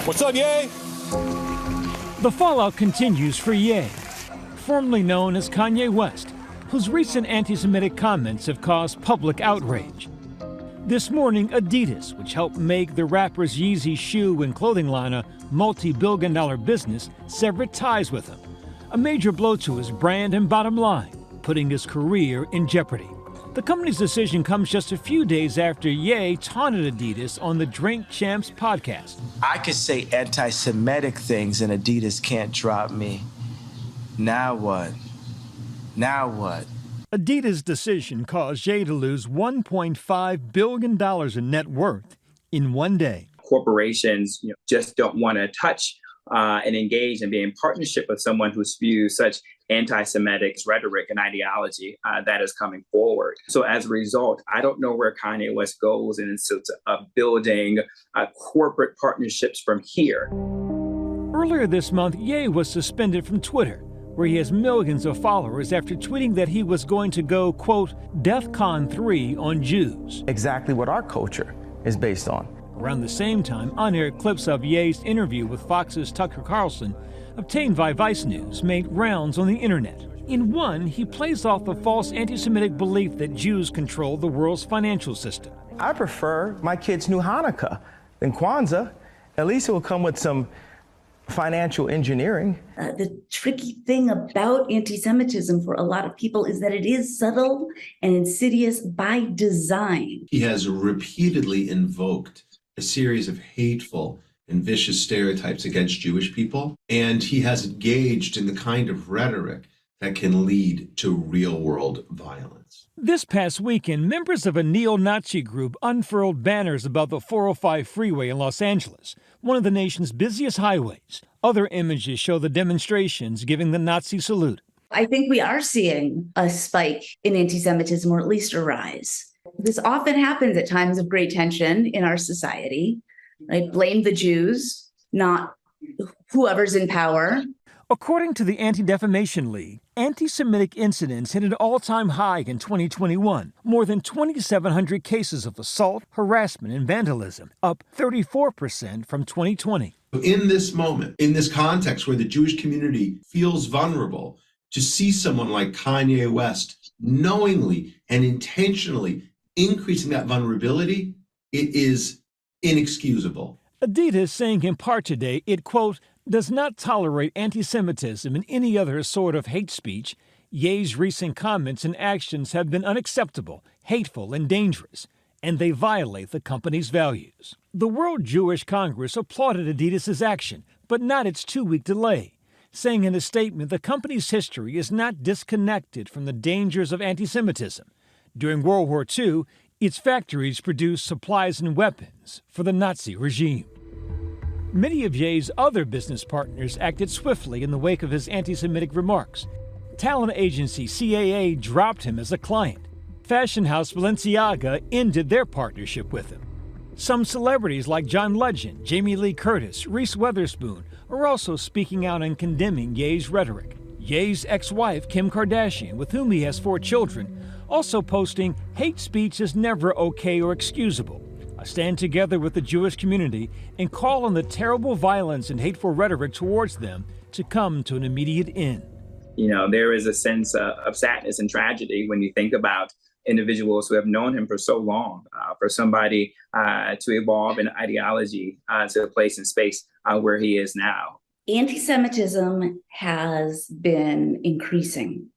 What's up, Ye? The fallout continues for Ye, formerly known as Kanye West, whose recent anti-Semitic comments have caused public outrage. This morning, Adidas, which helped make the rapper's Yeezy shoe and clothing line a multi-billion-dollar business, severed ties with him. A major blow to his brand and bottom line, putting his career in jeopardy. The company's decision comes just a few days after Ye taunted Adidas on the Drink Champs podcast. I could say anti-Semitic things and Adidas can't drop me. Now what? Now what? Adidas' decision caused Ye to lose $1.5 billion in net worth in one day. Corporations just don't want to touch and engage and be in partnership with someone who spews such anti-Semitic rhetoric and ideology that is coming forward. So as a result, I don't know where Kanye West goes in terms of building corporate partnerships from here. Earlier this month, Ye was suspended from Twitter, where he has millions of followers after tweeting that he was going to go, quote, DEFCON 3 on Jews. Exactly what our culture is based on. Around the same time, unaired clips of Ye's interview with Fox's Tucker Carlson, obtained by Vice News, made rounds on the internet. In one, he plays off the false anti-Semitic belief that Jews control the world's financial system. I prefer my kids knew Hanukkah than Kwanzaa. At least it will come with some financial engineering. The tricky thing about anti-Semitism for a lot of people is that it is subtle and insidious by design. He has repeatedly invoked a series of hateful and vicious stereotypes against Jewish people, and he has engaged in the kind of rhetoric that can lead to real-world violence. This past weekend, members of a neo-Nazi group unfurled banners above the 405 freeway in Los Angeles, one of the nation's busiest highways. Other images show the demonstrations giving the Nazi salute. I think we are seeing a spike in anti-Semitism, or at least a rise. This often happens at times of great tension in our society. Right? Blame the Jews, not whoever's in power. According to the Anti-Defamation League, anti-Semitic incidents hit an all-time high in 2021. More than 2,700 cases of assault, harassment, and vandalism, up 34% from 2020. In this moment, in this context where the Jewish community feels vulnerable, to see someone like Kanye West knowingly and intentionally increasing that vulnerability, it is inexcusable. Adidas saying in part today it, quote, does not tolerate anti-Semitism and any other sort of hate speech. Ye's recent comments and actions have been unacceptable, hateful, and dangerous, and they violate the company's values. The World Jewish Congress applauded Adidas' action, but not its 2-week delay, saying in a statement the company's history is not disconnected from the dangers of anti-Semitism. During World War II, its factories produced supplies and weapons for the Nazi regime. Many of Ye's other business partners acted swiftly in the wake of his anti-Semitic remarks. Talent agency CAA dropped him as a client. Fashion house Balenciaga ended their partnership with him. Some celebrities like John Legend, Jamie Lee Curtis, Reese Witherspoon are also speaking out and condemning Ye's rhetoric. Ye's ex-wife, Kim Kardashian, with whom he has 4 children, also posting, hate speech is never okay or excusable. I stand together with the Jewish community and call on the terrible violence and hateful rhetoric towards them to come to an immediate end. There is a sense of sadness and tragedy when you think about individuals who have known him for so long, for somebody to evolve in ideology to a place and space where he is now. Anti-Semitism has been increasing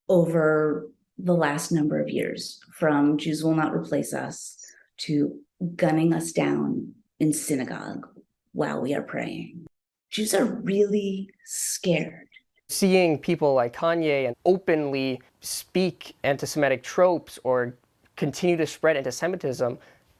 over the last number of years, from Jews will not replace us to gunning us down in synagogue while we are praying. Jews are really scared. Seeing people like Kanye openly speak anti-Semitic tropes or continue to spread anti-Semitism,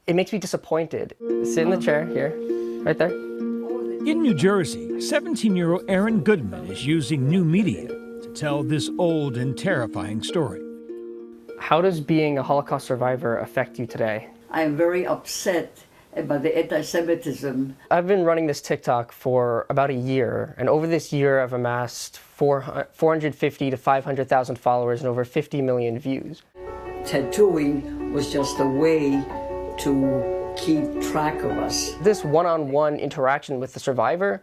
it makes me disappointed. Sit in the chair here, right there. In New Jersey, 17-year-old Aaron Goodman is using new media to tell this old and terrifying story. How does being a Holocaust survivor affect you today? I am very upset about the anti-Semitism. I've been running this TikTok for about a year, and over this year I've amassed 450 to 500,000 followers and over 50 million views. Tattooing was just a way to keep track of us. This one-on-one interaction with the survivor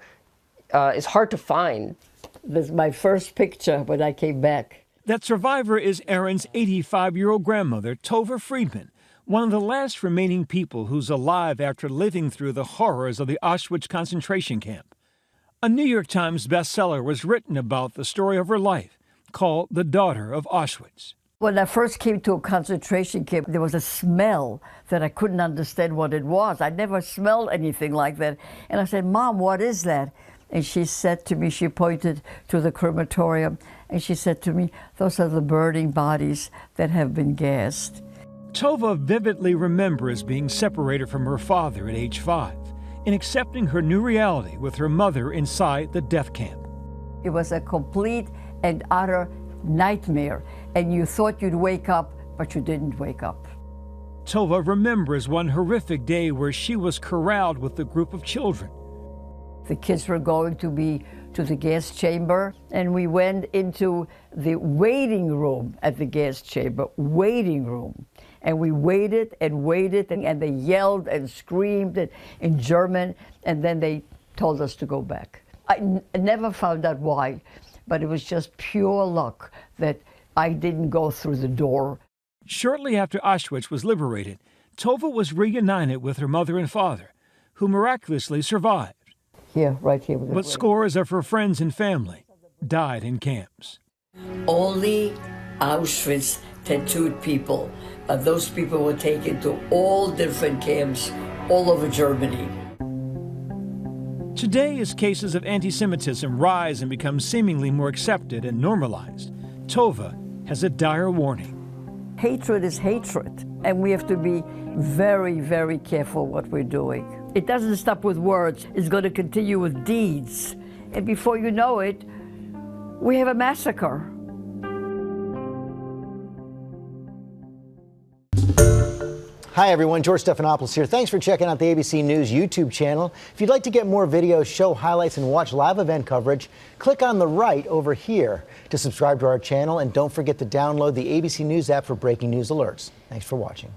is hard to find. This is my first picture when I came back. That survivor is Erin's 85-year-old grandmother, Tova Friedman, one of the last remaining people who's alive after living through the horrors of the Auschwitz concentration camp. A New York Times bestseller was written about the story of her life, called The Daughter of Auschwitz. When I first came to a concentration camp, there was a smell that I couldn't understand what it was. I never smelled anything like that. And I said, Mom, what is that? And she said to me, she pointed to the crematorium, and she said to me, those are the burning bodies that have been gassed. Tova vividly remembers being separated from her father at age 5 and accepting her new reality with her mother inside the death camp. It was a complete and utter nightmare, and you thought you'd wake up, but you didn't wake up. Tova remembers one horrific day where she was corralled with a group of children. The kids were going to the gas chamber, and we went into the waiting room at the gas chamber, waiting room. And we waited and waited, and they yelled and screamed in German, and then they told us to go back. I never found out why, but it was just pure luck that I didn't go through the door. Shortly after Auschwitz was liberated, Tova was reunited with her mother and father, who miraculously survived. Here, right here. But scores of her friends and family died in camps. Only Auschwitz tattooed people, but those people were taken to all different camps all over Germany. Today, as cases of anti-Semitism rise and become seemingly more accepted and normalized, Tova has a dire warning. Hatred is hatred, and we have to be very, very careful what we're doing. It doesn't stop with words, it's going to continue with deeds. And before you know it, we have a massacre. Hi everyone, George Stephanopoulos here. Thanks for checking out the ABC News YouTube channel. If you'd like to get more videos, show highlights, and watch live event coverage, click on the right over here to subscribe to our channel, and don't forget to download the ABC News app for breaking news alerts. Thanks for watching.